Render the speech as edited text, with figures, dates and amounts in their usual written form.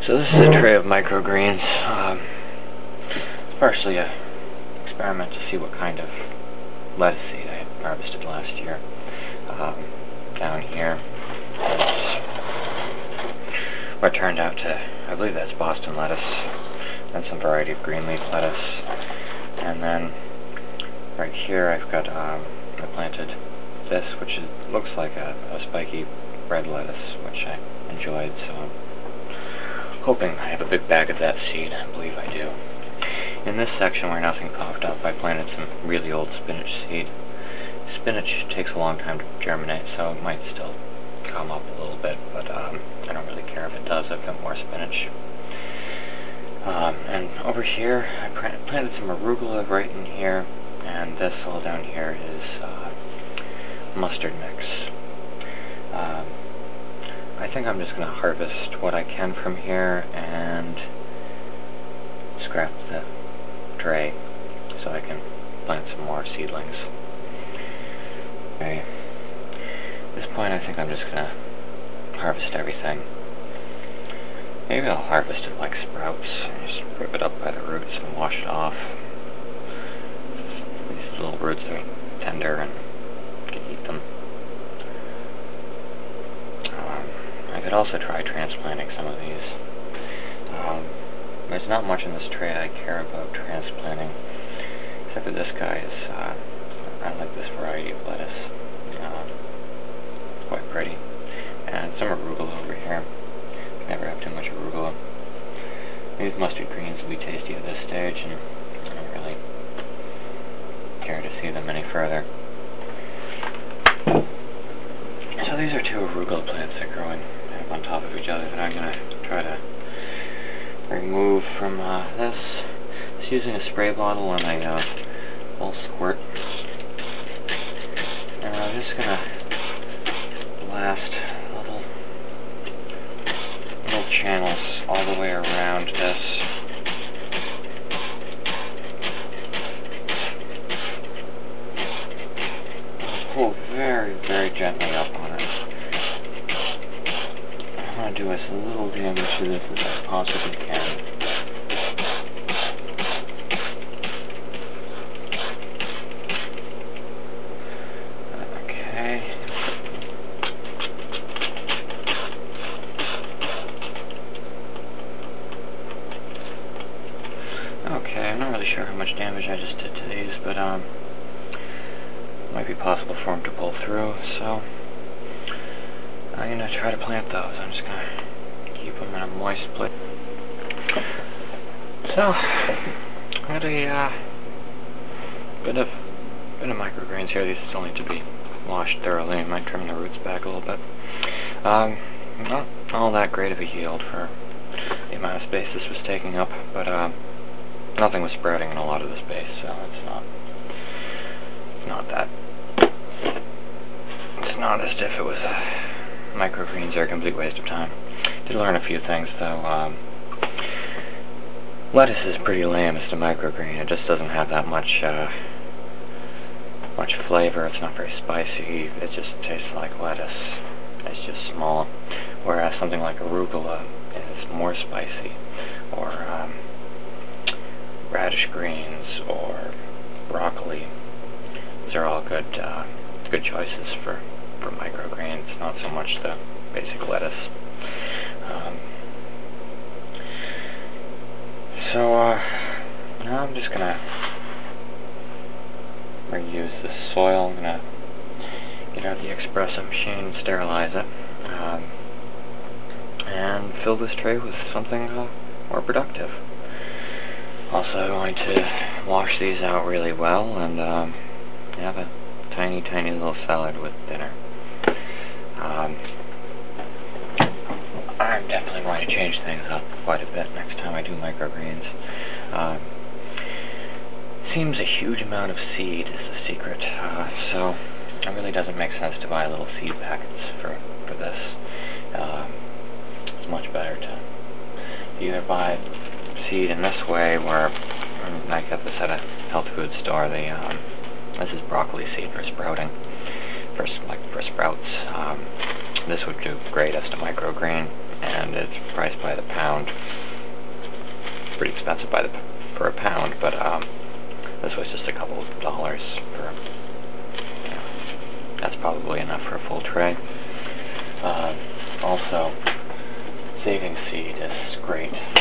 So this is a tray of microgreens. It's partially an experiment to see what kind of lettuce seed I had harvested last year. Down here is what turned out to, I believe that's Boston lettuce, and some variety of green leaf lettuce. And then right here I've got, I planted this, which looks like a spiky red lettuce, which I enjoyed, so I'm hoping I have a big bag of that seed. I believe I do. In this section where nothing popped up, I planted some really old spinach seed. Spinach takes a long time to germinate, so it might still come up a little bit, but I don't really care if it does. I've got more spinach. And over here, I planted some arugula right in here, and this all down here is mustard mix. I think I'm just going to harvest what I can from here and scrap the tray so I can plant some more seedlings. Okay. At this point I think I'm just going to harvest everything. Maybe I'll harvest it like sprouts and just rip it up by the roots and wash it off. These little roots are tender and you can eat them. I could also try transplanting some of these. There's not much in this tray I care about transplanting, except for this guy. I like this variety of lettuce. Quite pretty. And some arugula over here. Never have too much arugula. These mustard greens will be tasty at this stage, and I don't really care to see them any further. So these are two arugula plants that are growing on top of each other that I'm going to try to remove from this. Just using a spray bottle and a full squirt. And I'm just going to blast little channels all the way around this. Pull very, very gently up on it. I want to do as little damage to this as I possibly can. Okay. Okay, I'm not really sure how much damage I just did to these, but might be possible for them to pull through, so I'm going to try to plant those. I'm just going to keep them in a moist place. So, got a bit of microgreens here. These still need to be washed thoroughly. I might trim the roots back a little bit. Not all that great of a yield for the amount of space this was taking up, but nothing was sprouting in a lot of the space, so it's not as if it was microgreens are a complete waste of time. Did learn a few things though. Lettuce is pretty lame as a microgreen. It just doesn't have that much flavor. It's not very spicy. It just tastes like lettuce. It's just small. Whereas something like arugula is more spicy, or radish greens, or broccoli. These are all good choices for microgreens, not so much the basic lettuce. Now I'm just gonna reuse the soil. I'm gonna get out the espresso machine and sterilize it, and fill this tray with something more productive. Also going to wash these out really well and have a tiny little salad with dinner. I'm definitely going to change things up quite a bit next time I do microgreens. Seems a huge amount of seed is the secret, so it really doesn't make sense to buy little seed packets for this. It's much better to either buy seed in this way, where I got this at a health food store. This is broccoli seed for sprouting, for sprouts. This would do great as a microgreen. and it's priced by the pound. Pretty expensive for a pound, but this was just a couple of dollars for. That's probably enough for a full tray. Also, saving seed is great.